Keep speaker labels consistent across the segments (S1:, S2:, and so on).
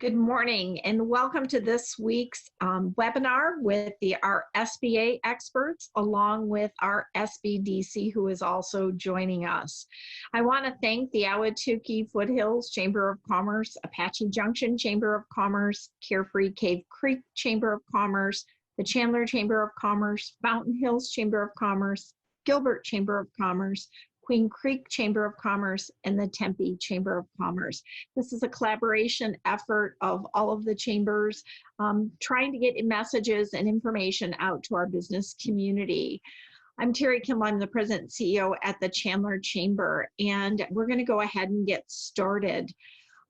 S1: Good morning and welcome to this week's webinar with our SBA experts along with our SBDC who is also joining us. I want to thank the Ahwatukee Foothills Chamber of Commerce, Apache Junction Chamber of Commerce, Carefree Cave Creek Chamber of Commerce, the Chandler Chamber of Commerce, Fountain Hills Chamber of Commerce, Gilbert Chamber of Commerce, Queen Creek Chamber of Commerce, and the Tempe Chamber of Commerce. This is a collaboration effort of all of the chambers trying to get messages and information out to our business community. I'm Terry Kimball, I'm the President and CEO at the Chandler Chamber, and we're going to go ahead and get started.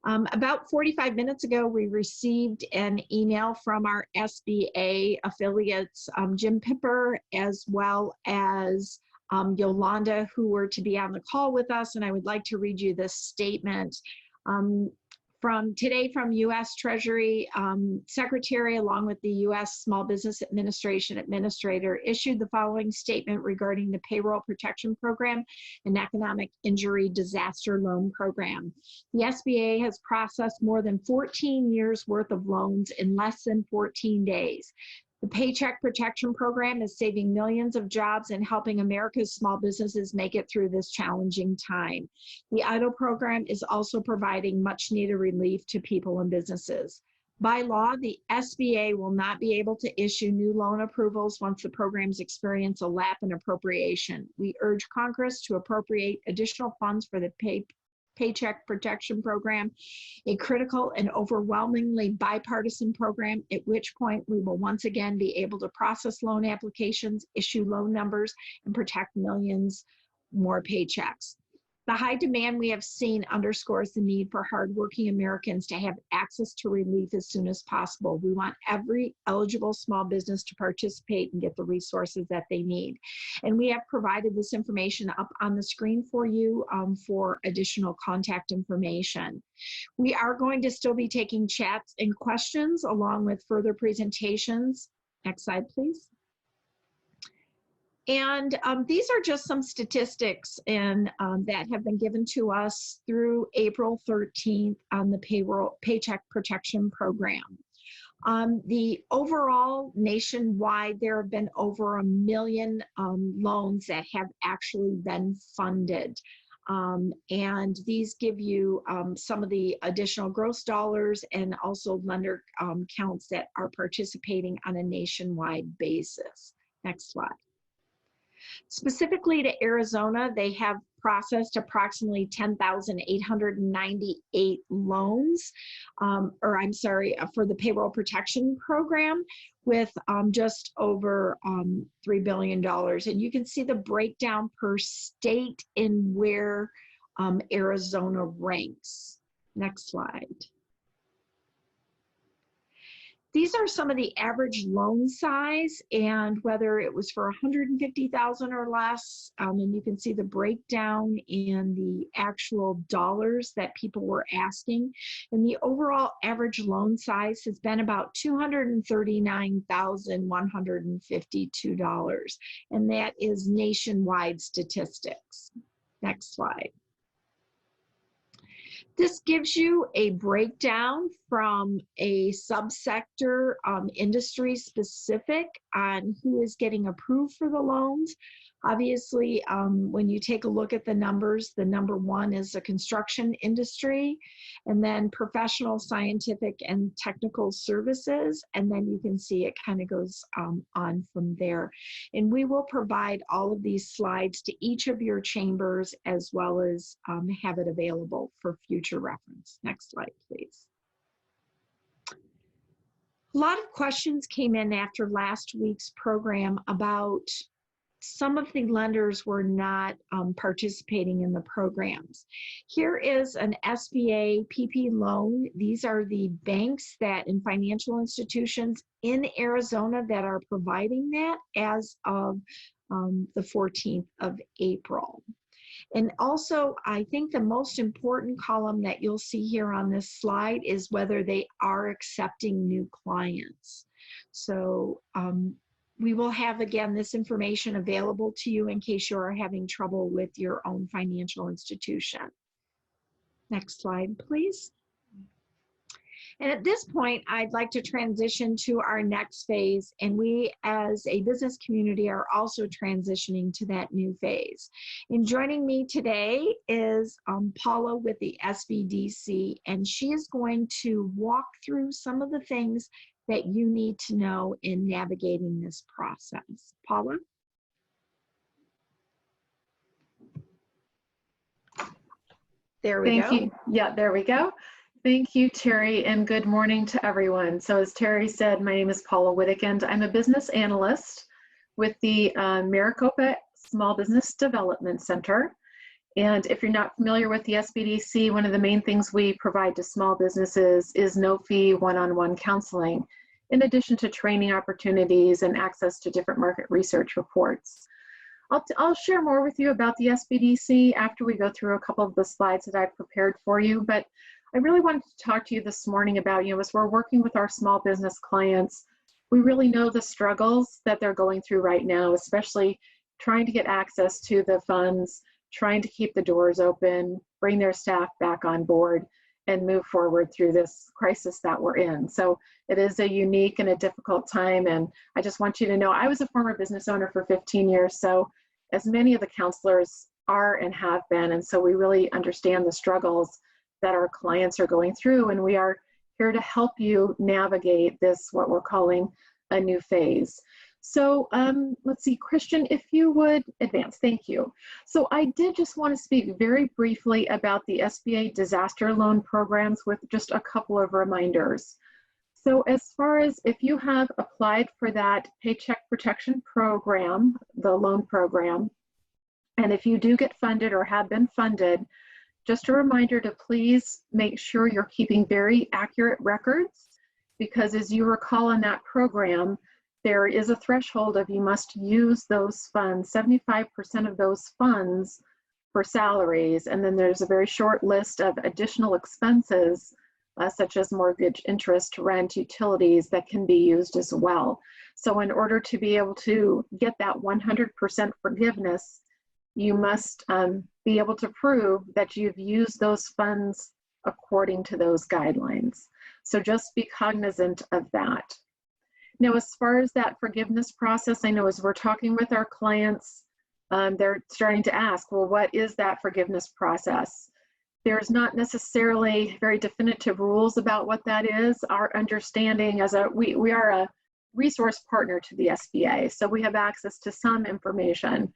S1: About 45 minutes ago, we received an email from our SBA affiliates, Jim Pipper, as well as Yolanda, who were to be on the call with us, and I would like to read you this statement. From today from U.S. Treasury Secretary, along with the U.S. Small Business Administration Administrator, issued the following statement regarding the Payroll Protection Program and Economic Injury Disaster Loan Program. The SBA has processed more than 14 years worth of loans in less than 14 days. The Paycheck Protection Program is saving millions of jobs and helping America's small businesses make it through this challenging time. The EIDL program is also providing much needed relief to people and businesses. By law, the SBA will not be able to issue new loan approvals once the programs experience a lap in appropriation. We urge Congress to appropriate additional funds for the Paycheck Protection Program, a critical and overwhelmingly bipartisan program, at which point we will once again be able to process loan applications, issue loan numbers, and protect millions more paychecks. The high demand we have seen underscores the need for hardworking Americans to have access to relief as soon as possible. We want every eligible small business to participate and get the resources that they need. And we have provided this information up on the screen for you for additional contact information. We are going to still be taking chats and questions along with further presentations. Next slide, please. And these are just some statistics that have been given to us through April 13th on the Paycheck Protection Program. The overall nationwide, there have been over 1 million loans that have actually been funded. And these give you some of the additional gross dollars and also lender counts that are participating on a nationwide basis. Next slide. Specifically to Arizona, they have processed approximately 10,898 loans, for the Payroll Protection Program with just over $3 billion. And you can see the breakdown per state in where Arizona ranks. Next slide. These are some of the average loan size and whether it was for 150,000 or less, and you can see the breakdown in the actual dollars that people were asking. And the overall average loan size has been about $239,152, and that is nationwide statistics. Next slide. This gives you a breakdown from a subsector industry specific on who is getting approved for the loans. Obviously, when you take a look at the numbers, the number one is the construction industry, and then professional, scientific, and technical services, and then you can see it kind of goes on from there. And we will provide all of these slides to each of your chambers as well as have it available for future reference. Next slide, please. A lot of questions came in after last week's program about some of the lenders were not participating in the programs. Here is an SBA PP loan. These are the banks that and financial institutions in Arizona that are providing that as of the 14th of April. And also, I think the most important column that you'll see here on this slide is whether they are accepting new clients. So we will have, again, this information available to you in case you are having trouble with your own financial institution. Next slide, please. And at this point, I'd like to transition to our next phase. And we as a business community are also transitioning to that new phase. And joining me today is Paula with the SBDC, and she is going to walk through some of the things that you need to know in navigating this process. Paula? There we go.
S2: Thank you. Yeah, there we go. Thank you, Terry, and good morning to everyone. So as Terry said, my name is Paula Wittekind. I'm a business analyst with the Maricopa Small Business Development Center. And if you're not familiar with the SBDC, one of the main things we provide to small businesses is no-fee one-on-one counseling, in addition to training opportunities and access to different market research reports. I'll share more with you about the SBDC after we go through a couple of the slides that I've prepared for you, but I really wanted to talk to you this morning about, as we're working with our small business clients, we really know the struggles that they're going through right now, especially trying to get access to the funds, trying to keep the doors open, bring their staff back on board, and move forward through this crisis that we're in. So it is a unique and a difficult time, and I just want you to know I was a former business owner for 15 years, so as many of the counselors are and have been, and so we really understand the struggles that our clients are going through, and we are here to help you navigate this, what we're calling a new phase. So let's see, Christian, if you would advance, thank you. So I did just want to speak very briefly about the SBA disaster loan programs with just a couple of reminders. So as far as if you have applied for that Paycheck Protection Program, the loan program, and if you do get funded or have been funded, just a reminder to please make sure you're keeping very accurate records, because as you recall in that program, there is a threshold of you must use those funds, 75% of those funds for salaries, and then there's a very short list of additional expenses such as mortgage, interest, rent, utilities that can be used as well. So in order to be able to get that 100% forgiveness, you must be able to prove that you've used those funds according to those guidelines. So just be cognizant of that. Now, as far as that forgiveness process, I know as we're talking with our clients, they're starting to ask, well, what is that forgiveness process? There's not necessarily very definitive rules about what that is. Our understanding as we are a resource partner to the SBA, so we have access to some information,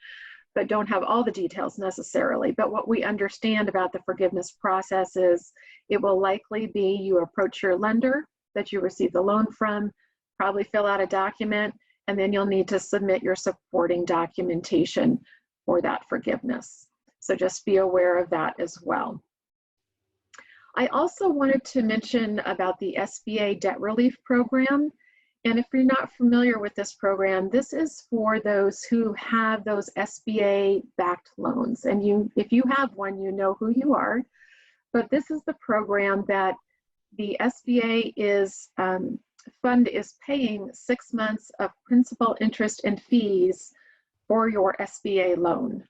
S2: but don't have all the details necessarily. But what we understand about the forgiveness process is it will likely be you approach your lender that you receive the loan from, probably fill out a document, and then you'll need to submit your supporting documentation for that forgiveness. So just be aware of that as well. I also wanted to mention about the SBA Debt Relief Program. And if you're not familiar with this program, this is for those who have those SBA-backed loans. And if you have one, you know who you are. But this is the program that the SBA fund is paying 6 months of principal, interest, and fees for your SBA loan.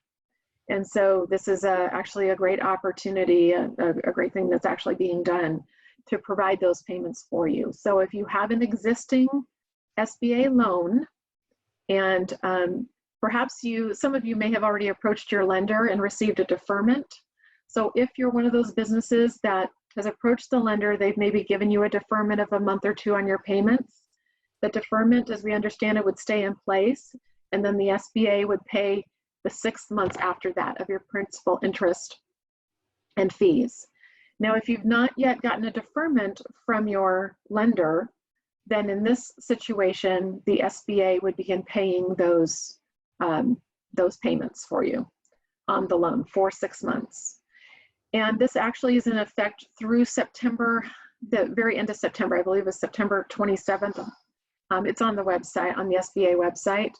S2: And so this is actually a great opportunity, a great thing that's actually being done to provide those payments for you. So if you have an existing SBA loan, and perhaps some of you may have already approached your lender and received a deferment. So if you're one of those businesses that has approached the lender, they've maybe given you a deferment of a month or two on your payments. The deferment, as we understand it, would stay in place, and then the SBA would pay the 6 months after that of your principal, interest, and fees. Now, if you've not yet gotten a deferment from your lender, then in this situation, the SBA would begin paying those payments for you on the loan for 6 months. And this actually is in effect through September, the very end of September, I believe is September 27th. It's on the website, on the SBA website,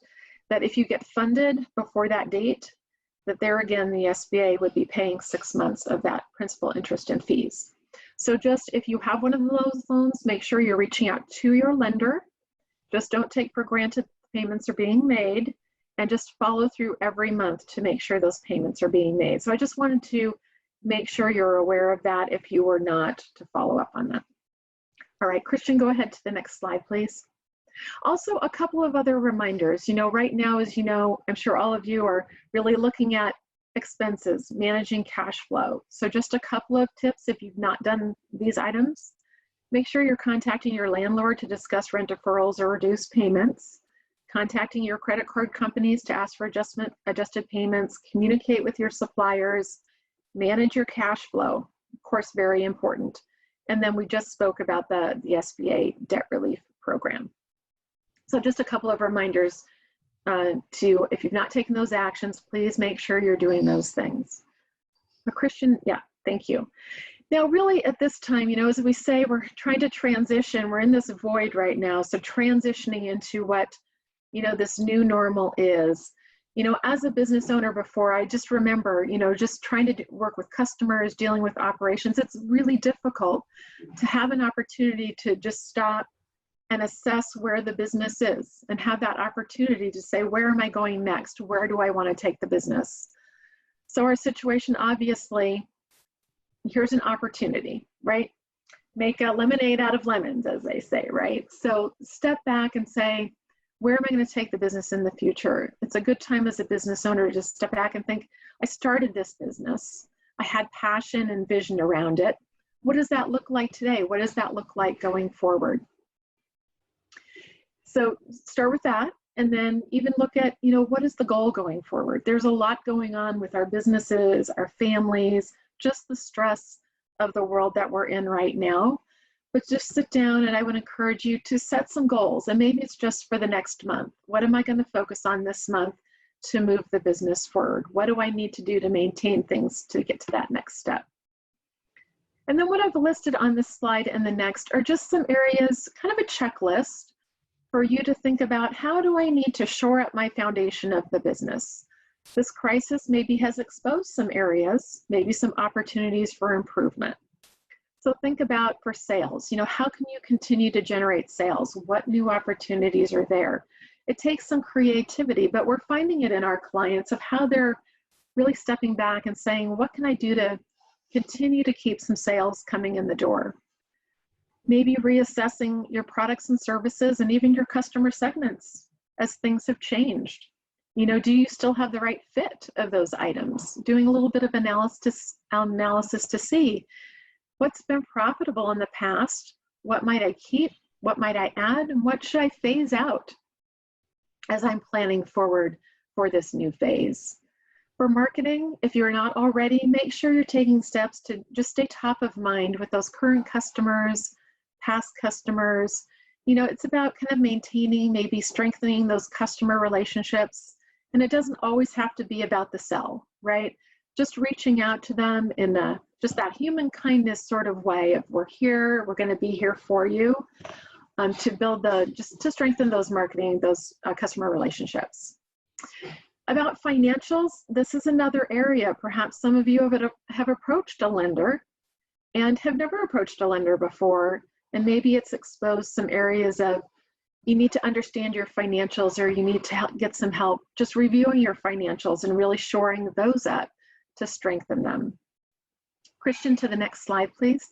S2: that if you get funded before that date, that there again, the SBA would be paying 6 months of that principal, interest, and fees. So just if you have one of those loans, make sure you're reaching out to your lender. Just don't take for granted payments are being made, and just follow through every month to make sure those payments are being made. So I just wanted to make sure you're aware of that if you were not to follow up on that. All right, Christian, go ahead to the next slide, please. Also, a couple of other reminders. Right now, as you know, I'm sure all of you are really looking at expenses, managing cash flow. So just a couple of tips if you've not done these items. Make sure you're contacting your landlord to discuss rent deferrals or reduced payments, contacting your credit card companies to ask for adjusted payments, communicate with your suppliers, manage your cash flow, of course, very important. And then we just spoke about the SBA debt relief program. So just a couple of reminders if you've not taken those actions, please make sure you're doing those things. Christian, yeah, thank you. Now, really at this time, as we say, we're trying to transition. We're in this void right now. So transitioning into what, this new normal is. As a business owner before, I just remember, just trying to work with customers, dealing with operations. It's really difficult to have an opportunity to just stop and assess where the business is and have that opportunity to say, where am I going next? Where do I want to take the business? So our situation, obviously, here's an opportunity, right? Make a lemonade out of lemons, as they say, right? So step back and say, where am I going to take the business in the future? It's a good time as a business owner to step back and think, I started this business. I had passion and vision around it. What does that look like today? What does that look like going forward? So start with that, and then even look at, what is the goal going forward? There's a lot going on with our businesses, our families, just the stress of the world that we're in right now. But just sit down, and I would encourage you to set some goals, and maybe it's just for the next month. What am I going to focus on this month to move the business forward? What do I need to do to maintain things to get to that next step? And then what I've listed on this slide and the next are just some areas, kind of a checklist for you to think about, how do I need to shore up my foundation of the business? This crisis maybe has exposed some areas, maybe some opportunities for improvement. So think about for sales, how can you continue to generate sales? What new opportunities are there? It takes some creativity, but we're finding it in our clients of how they're really stepping back and saying, what can I do to continue to keep some sales coming in the door? Maybe reassessing your products and services and even your customer segments as things have changed. Do you still have the right fit of those items? Doing a little bit of analysis to see what's been profitable in the past, what might I keep, what might I add, and what should I phase out as I'm planning forward for this new phase. For marketing, if you're not already, make sure you're taking steps to just stay top of mind with those current customers, past customers. It's about kind of maintaining, maybe strengthening those customer relationships. And it doesn't always have to be about the sell, right? Just reaching out to them in just that human kindness sort of way of, we're here, we're going to be here for you, to build just to strengthen those marketing, those customer relationships. About financials, this is another area. Perhaps some of you have approached a lender and have never approached a lender before. And maybe it's exposed some areas of, you need to understand your financials, or you need to get some help just reviewing your financials and really shoring those up to strengthen them. Christian, to the next slide, please.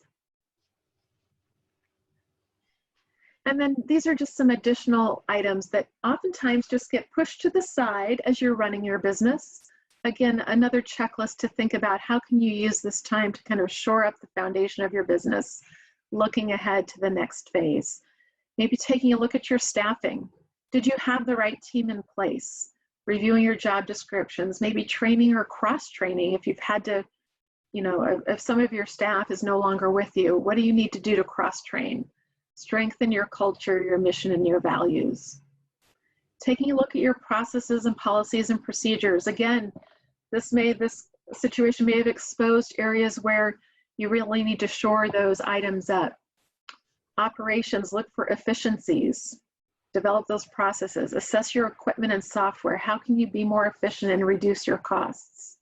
S2: And then these are just some additional items that oftentimes just get pushed to the side as you're running your business. Again, another checklist to think about, how can you use this time to kind of shore up the foundation of your business, looking ahead to the next phase. Maybe taking a look at your staffing. Did you have the right team in place? Reviewing your job descriptions, maybe training or cross-training if you've had to, if some of your staff is no longer with you, what do you need to do to cross-train? Strengthen your culture, your mission, and your values. Taking a look at your processes and policies and procedures. Again, this situation may have exposed areas where you really need to shore those items up. Operations, look for efficiencies. Develop those processes. Assess your equipment and software. How can you be more efficient and reduce your costs?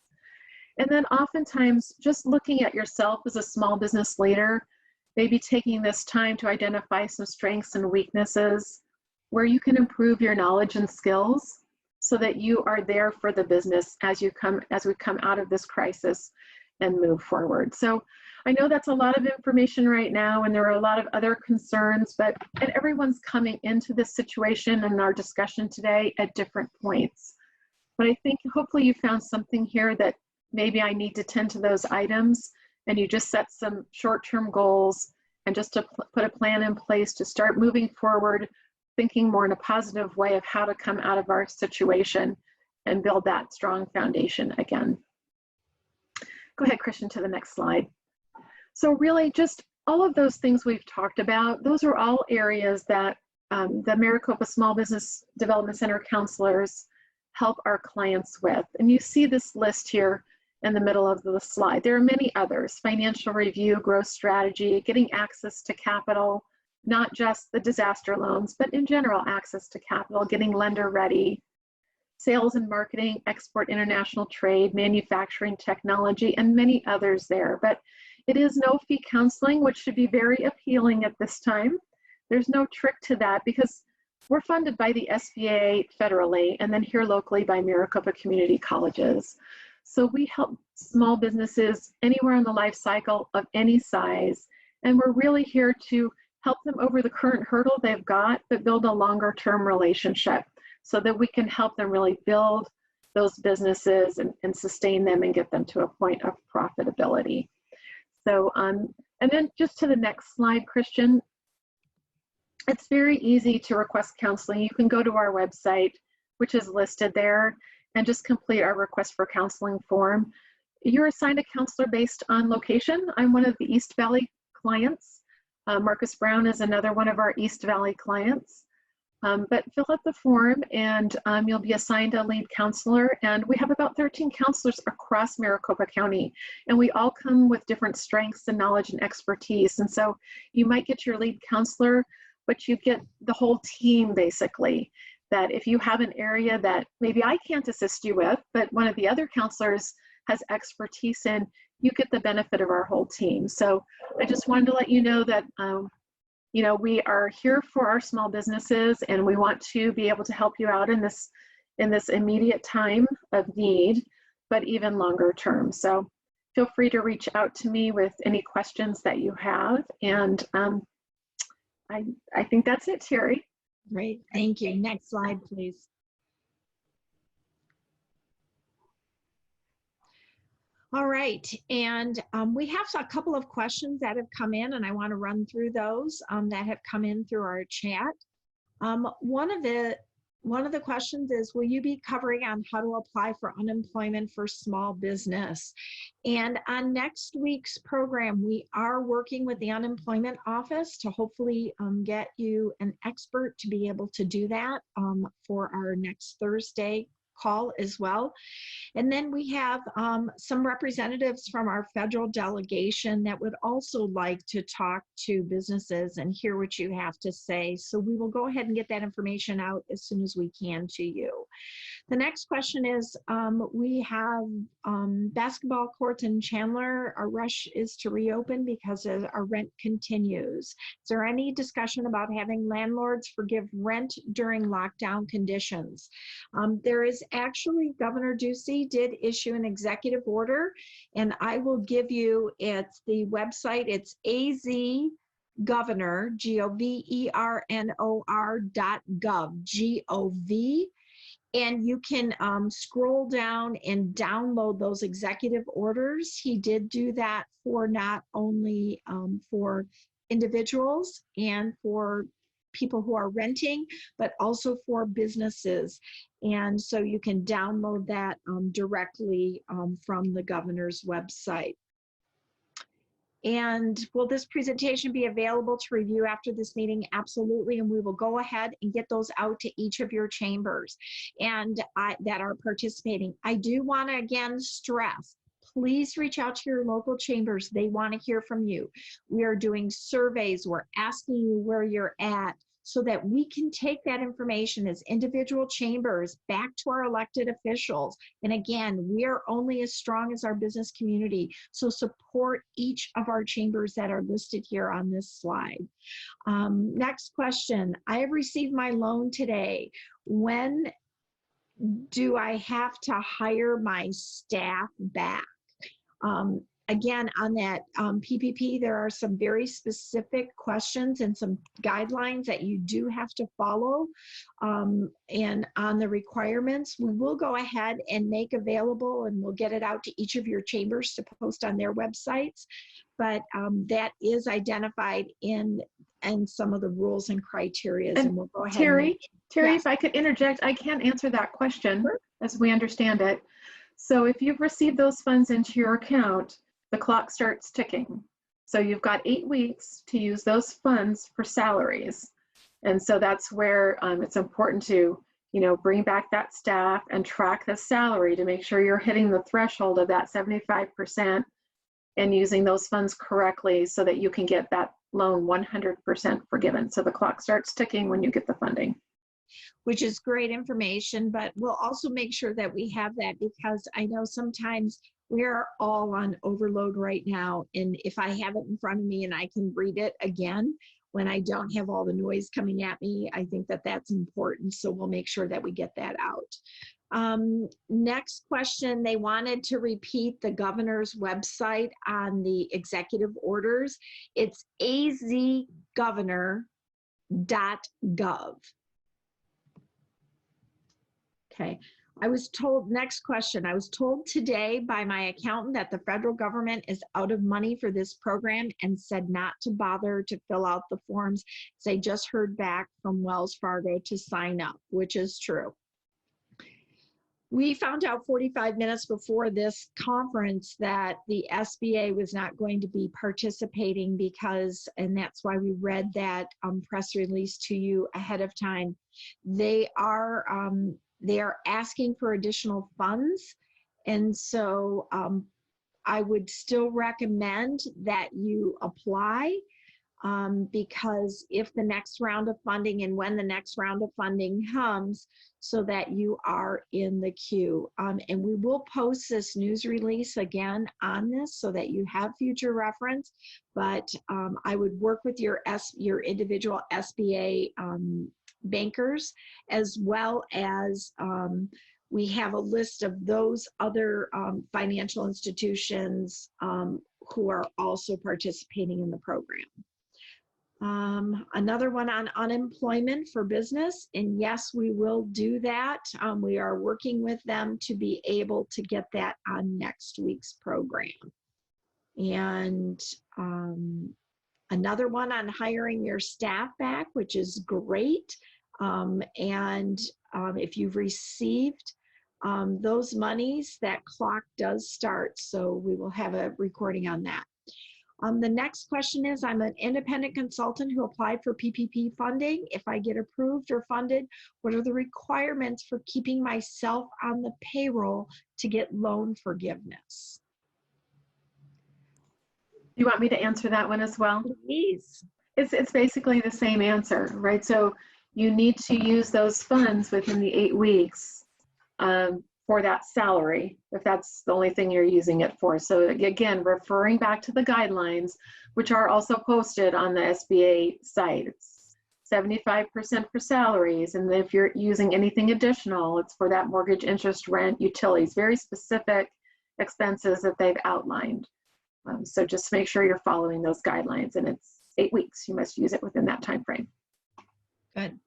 S2: And then oftentimes, just looking at yourself as a small business leader, maybe taking this time to identify some strengths and weaknesses, where you can improve your knowledge and skills so that you are there for the business as we come out of this crisis and move forward. So I know that's a lot of information right now, and there are a lot of other concerns, and everyone's coming into this situation and our discussion today at different points. But I think hopefully you found something here that maybe I need to tend to those items, and you just set some short-term goals and just to put a plan in place to start moving forward, thinking more in a positive way of how to come out of our situation and build that strong foundation again. Go ahead, Christian, to the next slide. So really just all of those things we've talked about, those are all areas that the Maricopa Small Business Development Center counselors help our clients with. And you see this list here in the middle of the slide. There are many others: financial review, growth strategy, getting access to capital, not just the disaster loans, but in general, access to capital, getting lender ready, sales and marketing, export international trade, manufacturing technology, and many others there. But it is no fee counseling, which should be very appealing at this time. There's no trick to that because we're funded by the SBA federally and then here locally by Maricopa Community Colleges. So we help small businesses anywhere in the life cycle of any size. And we're really here to help them over the current hurdle they've got, but build a longer term relationship so that we can help them really build those businesses and sustain them and get them to a point of profitability. So, and then just to the next slide, Christian, it's very easy to request counseling. You can go to our website, which is listed there, and just complete our request for counseling form. You're assigned a counselor based on location. I'm one of the East Valley clients. Marcus Brown is another one of our East Valley clients. But fill out the form and you'll be assigned a lead counselor. And we have about 13 counselors across Maricopa County. And we all come with different strengths and knowledge and expertise. And so you might get your lead counselor, but you get the whole team basically. That if you have an area that maybe I can't assist you with, but one of the other counselors has expertise in, you get the benefit of our whole team. So I just wanted to let you know that you know, we are here for our small businesses and we want to be able to help you out in this immediate time of need, but even longer term. So feel free to reach out to me with any questions that you have. And I think that's it, Terry.
S1: Great, thank you. Next slide, please. All right, and we have a couple of questions that have come in, and I want to run through those that have come in through our chat. One of the questions is, will you be covering on how to apply for unemployment for small business? And on next week's program, we are working with the unemployment office to hopefully get you an expert to be able to do that for our next Thursday call as well. And then we have some representatives from our federal delegation that would also like to talk to businesses and hear what you have to say. So we will go ahead and get that information out as soon as we can to you. The next question is, we have basketball courts in Chandler. Our rush is to reopen because our rent continues. Is there any discussion about having landlords forgive rent during lockdown conditions? There is actually, Governor Ducey did issue an executive order, and I will give you, it's the website, it's azgovernor, governor.gov, G-O-V. And you can scroll down and download those executive orders. He did do that for not only for individuals and for people who are renting, but also for businesses. And so you can download that directly from the governor's website. And will this presentation be available to review after this meeting? Absolutely, and we will go ahead and get those out to each of your chambers and that are participating. I do want to again stress, please reach out to your local chambers. They want to hear from you. We are doing surveys. We're asking you where you're at, so that we can take that information as individual chambers back to our elected officials. And again, we are only as strong as our business community. So support each of our chambers that are listed here on this slide. Next question. I have received my loan today. When do I have to hire my staff back? again, on that PPP, there are some very specific questions and some guidelines that you do have to follow. And on the requirements, we will go ahead and make available, and we'll get it out to each of your chambers to post on their websites. But that is identified in some of the rules and criteria. And we'll go ahead.
S2: Terry,
S1: yes.
S2: If I could interject, I can't answer that question
S1: Sure.
S2: as we understand it. So if you've received those funds into your account, the clock starts ticking. So you've got 8 weeks to use those funds for salaries. And so that's where it's important to, bring back that staff and track the salary to make sure you're hitting the threshold of that 75% and using those funds correctly so that you can get that loan 100% forgiven. So the clock starts ticking when you get the funding.
S1: Which is great information, but we'll also make sure that we have that, because I know sometimes we're all on overload right now. And if I have it in front of me and I can read it again, when I don't have all the noise coming at me, I think that that's important. So we'll make sure that we get that out. Next question, they wanted to repeat the governor's website on the executive orders. It's azgovernor.gov. Okay, I was told, next question, I was told today by my accountant that the federal government is out of money for this program and said not to bother to fill out the forms. So I just heard back from Wells Fargo to sign up, which is true. We found out 45 minutes before this conference that the SBA was not going to be participating because, and that's why we read that press release to you ahead of time. They are asking for additional funds. And so I would still recommend that you apply because if the next round of funding and when the next round of funding comes, so that you are in the queue. And we will post this news release again on this so that you have future reference, but I would work with your individual SBA bankers, as well as we have a list of those other financial institutions who are also participating in the program. Another one on unemployment for business, and yes, we will do that. We are working with them to be able to get that on next week's program. And another one on hiring your staff back, which is great. If you've received those monies, that clock does start, so we will have a recording on that. The next question is, I'm an independent consultant who applied for PPP funding. If I get approved or funded, what are the requirements for keeping myself on the payroll to get loan forgiveness?
S2: You want me to answer that one as well?
S1: Please.
S2: It's basically the same answer, right? So you need to use those funds within the 8 weeks for that salary, if that's the only thing you're using it for. So again, referring back to the guidelines, which are also posted on the SBA site. It's 75% for salaries, and if you're using anything additional, it's for that mortgage, interest, rent, utilities, very specific expenses that they've outlined. So just make sure you're following those guidelines, and it's 8 weeks. You must use it within that time frame.
S1: Good.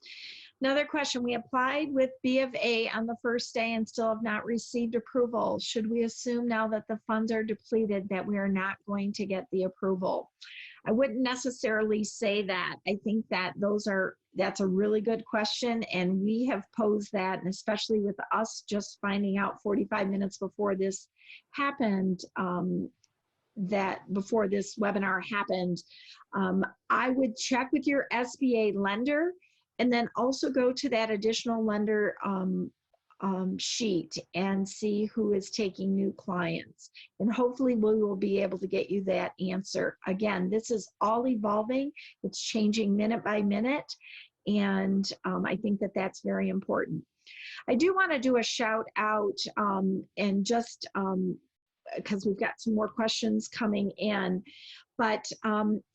S1: Another question, we applied with B of A on the first day and still have not received approval. Should we assume now that the funds are depleted that we are not going to get the approval? I wouldn't necessarily say that. I think that that's a really good question, and we have posed that, and especially with us just finding out 45 minutes before this happened, that before this webinar happened, I would check with your SBA lender and then also go to that additional lender sheet and see who is taking new clients. And hopefully we will be able to get you that answer. Again, this is all evolving. It's changing minute by minute. And I think that that's very important. I do want to do a shout out and just because we've got some more questions coming in, but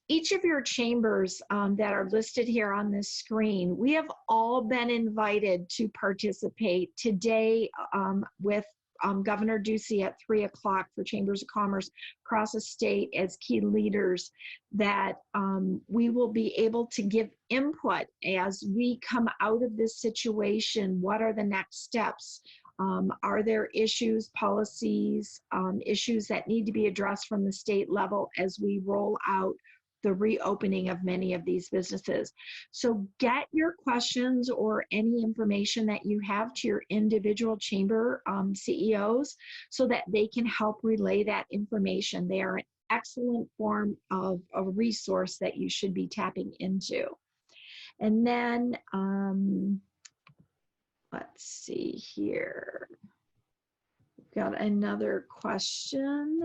S1: each of your chambers that are listed here on this screen, we have all been invited to participate today with Governor Ducey at 3 o'clock for Chambers of Commerce across the state as key leaders, that we will be able to give input as we come out of this situation. What are the next steps? Are there issues, policies, issues that need to be addressed from the state level as we roll out the reopening of many of these businesses? So get your questions or any information that you have to your individual chamber CEOs so that they can help relay that information. They are an excellent form of a resource that you should be tapping into. And then, let's see here. We've got another question.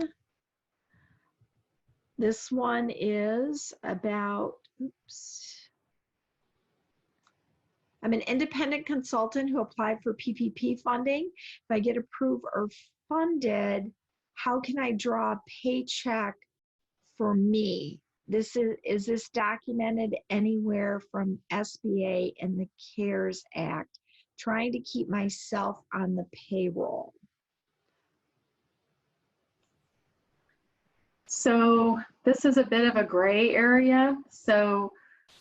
S1: This one is about, oops. I'm an independent consultant who applied for PPP funding. If I get approved or funded, how can I draw a paycheck for me? Is this documented anywhere from SBA and the CARES Act? Trying to keep myself on the payroll.
S2: So this is a bit of a gray area. So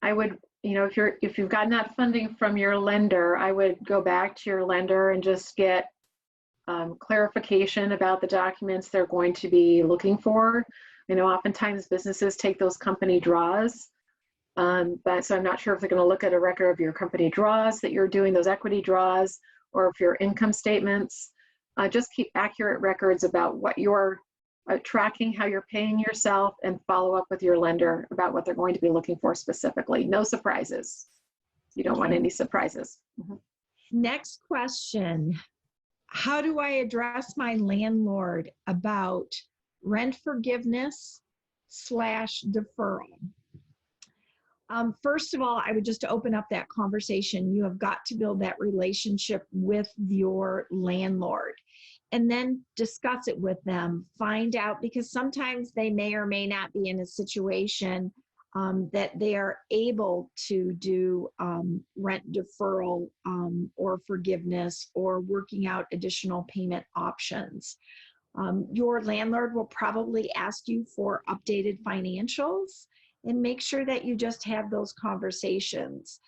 S2: I would, if you've gotten that funding from your lender, I would go back to your lender and just get clarification about the documents they're going to be looking for. Oftentimes businesses take those company draws, but so I'm not sure if they're going to look at a record of your company draws that you're doing, those equity draws, or if your income statements. Just keep accurate records about what you're tracking, how you're paying yourself, and follow up with your lender about what they're going to be looking for specifically. No surprises. You don't want any surprises. Mm-hmm.
S1: Next question. How do I address my landlord about rent forgiveness / deferral? First of all, I would just open up that conversation. You have got to build that relationship with your landlord and then discuss it with them. Find out, because sometimes they may or may not be in a situation that they are able to do rent deferral or forgiveness or working out additional payment options. Your landlord will probably ask you for updated financials, and make sure that you just have those conversations.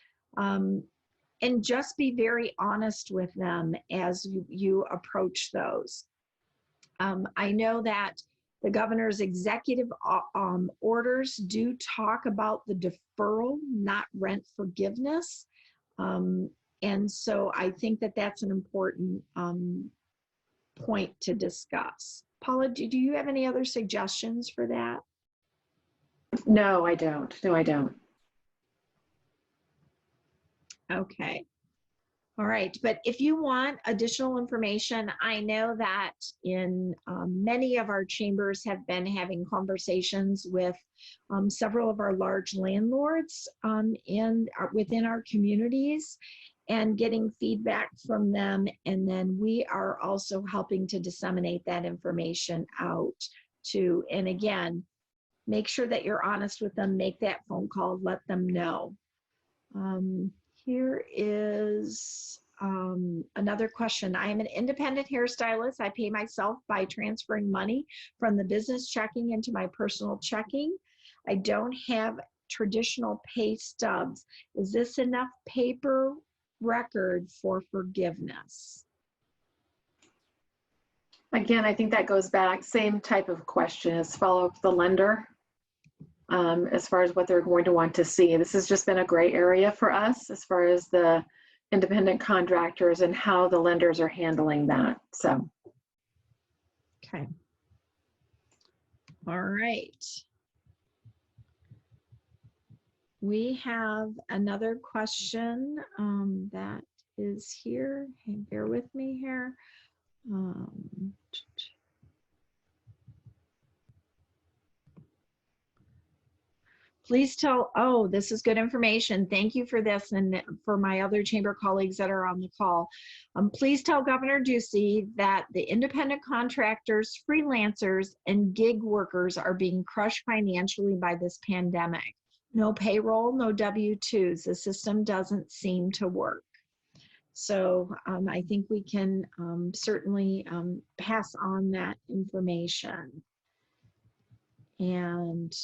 S1: And just be very honest with them as you approach those. I know that the governor's executive orders do talk about the deferral, not rent forgiveness. And so I think that that's an important point to discuss. Paula, do you have any other suggestions for that?
S2: No, I don't. No, I don't.
S1: Okay. All right. But if you want additional information, I know that in many of our chambers have been having conversations with several of our large landlords within our communities and getting feedback from them. And then we are also helping to disseminate that information out to, and again, make sure that you're honest with them, make that phone call, let them know. Here is another question. I am an independent hairstylist. I pay myself by transferring money from the business checking into my personal checking. I don't have traditional pay stubs. Is this enough paper record for forgiveness?
S2: Again, I think that goes back, same type of question as follow up with the lender. As far as what they're going to want to see. This has just been a gray area for us as far as the independent contractors and how the lenders are handling that. So.
S1: Okay. All right. We have another question that is here. Hey, bear with me here. Please tell, oh, this is good information. Thank you for this and for my other chamber colleagues that are on the call. Please tell Governor Ducey that the independent contractors, freelancers, and gig workers are being crushed financially by this pandemic. No payroll, no W-2s. The system doesn't seem to work. So I think we can certainly pass on that information. And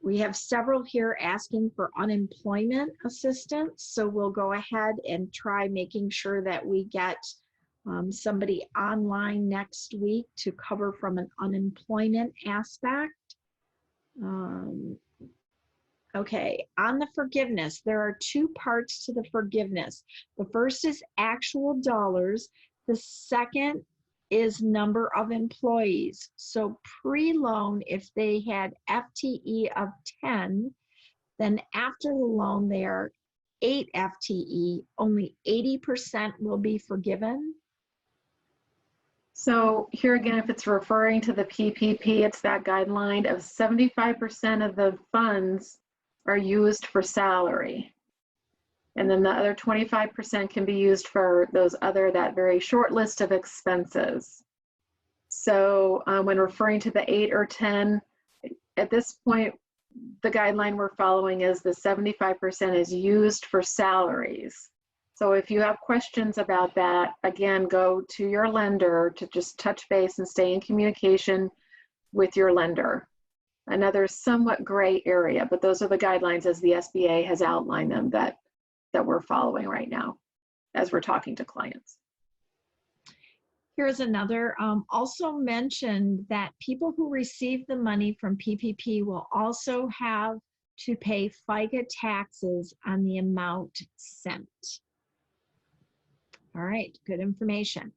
S1: we have several here asking for unemployment assistance. So we'll go ahead and try making sure that we get somebody online next week to cover from an unemployment aspect. Okay, on the forgiveness, there are two parts to the forgiveness. The first is actual dollars. The second is number of employees. So pre-loan, if they had FTE of 10, then after the loan, they are 8 FTE, only 80% will be forgiven.
S2: So here again, if it's referring to the PPP, it's that guideline of 75% of the funds are used for salary. And then the other 25% can be used for that very short list of expenses. So when referring to the 8 or 10, at this point, the guideline we're following is the 75% is used for salaries. So if you have questions about that, again, go to your lender to just touch base and stay in communication with your lender. Another somewhat gray area, but those are the guidelines as the SBA has outlined them that we're following right now as we're talking to clients.
S1: Here's another, also mentioned that people who receive the money from PPP will also have to pay FICA taxes on the amount sent. All right, good information.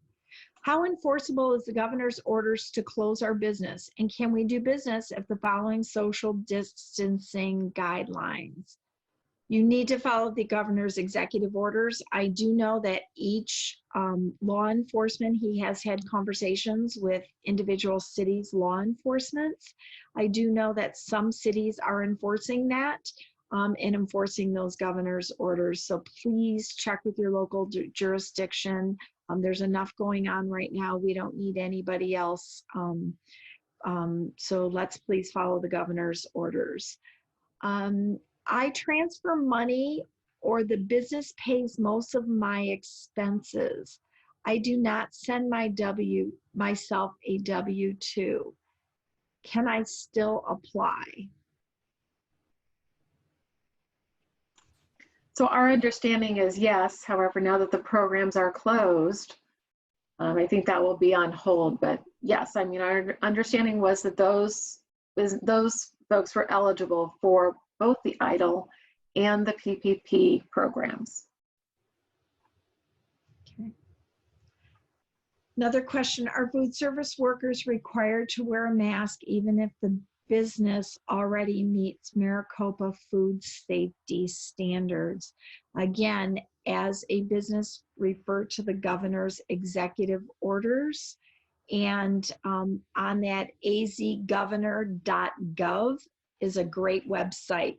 S1: How enforceable is the governor's orders to close our business? And can we do business if the following social distancing guidelines? You need to follow the governor's executive orders. I do know that each law enforcement, he has had conversations with individual cities' law enforcements. I do know that some cities are enforcing that and enforcing those governor's orders. So please check with your local jurisdiction. There's enough going on right now. We don't need anybody else. So let's please follow the governor's orders. I transfer money or the business pays most of my expenses. I do not send myself a W-2. Can I still apply?
S2: So our understanding is yes. However, now that the programs are closed, I think that will be on hold. But yes, I mean, our understanding was that those folks were eligible for both the EIDL and the PPP programs.
S1: Okay. Another question, are food service workers required to wear a mask even if the business already meets Maricopa food safety standards? Again, as a business, refer to the governor's executive orders, and on that azgovernor.gov is a great website.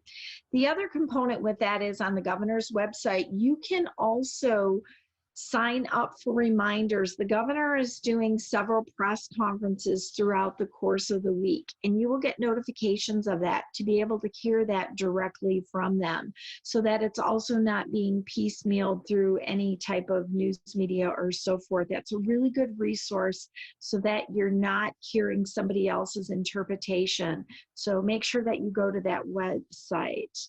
S1: The other component with that is on the governor's website, you can also sign up for reminders. The governor is doing several press conferences throughout the course of the week, and you will get notifications of that to be able to hear that directly from them, so that it's also not being piecemealed through any type of news media or so forth. That's a really good resource so that you're not hearing somebody else's interpretation. So make sure that you go to that website.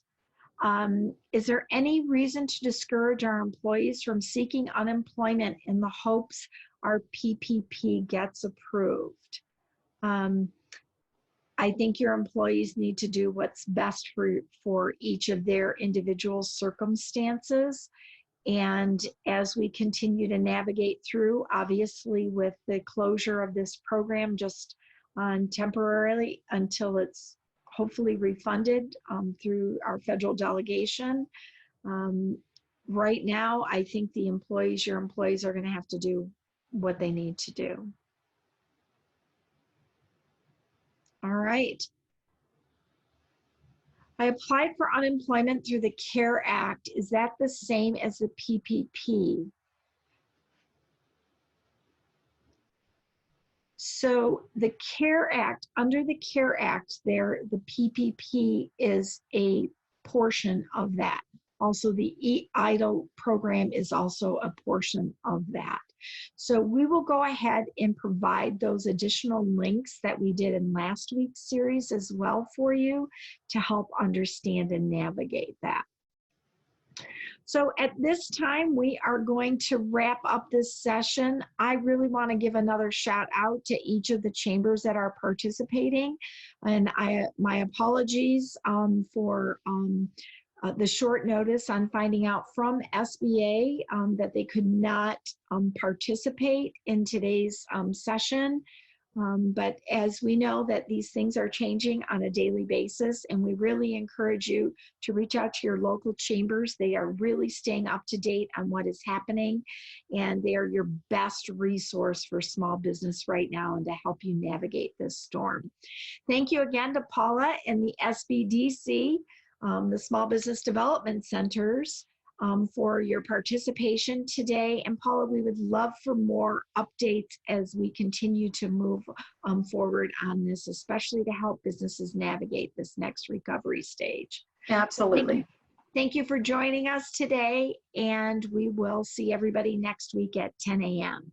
S1: Is there any reason to discourage our employees from seeking unemployment in the hopes our PPP gets approved? I think your employees need to do what's best for each of their individual circumstances. And as we continue to navigate through, obviously with the closure of this program just temporarily until it's hopefully refunded through our federal delegation. Right now, I think your employees are going to have to do what they need to do. All right. I applied for unemployment through the CARE Act. Is that the same as the PPP? So the CARE Act, under the CARE Act there, the PPP is a portion of that. Also, the e-idle program is also a portion of that. So we will go ahead and provide those additional links that we did in last week's series as well for you to help understand and navigate that. So at this time, we are going to wrap up this session. I really want to give another shout out to each of the chambers that are participating. And my apologies for the short notice on finding out from SBA that they could not participate in today's session. But as we know that these things are changing on a daily basis, and we really encourage you to reach out to your local chambers. They are really staying up to date on what is happening, and they are your best resource for small business right now and to help you navigate this storm. Thank you again to Paula and the SBDC, the Small Business Development Centers, for your participation today. And Paula, we would love for more updates as we continue to move forward on this, especially to help businesses navigate this next recovery stage.
S2: Absolutely.
S1: Thank you for joining us today, and we will see everybody next week at 10 a.m.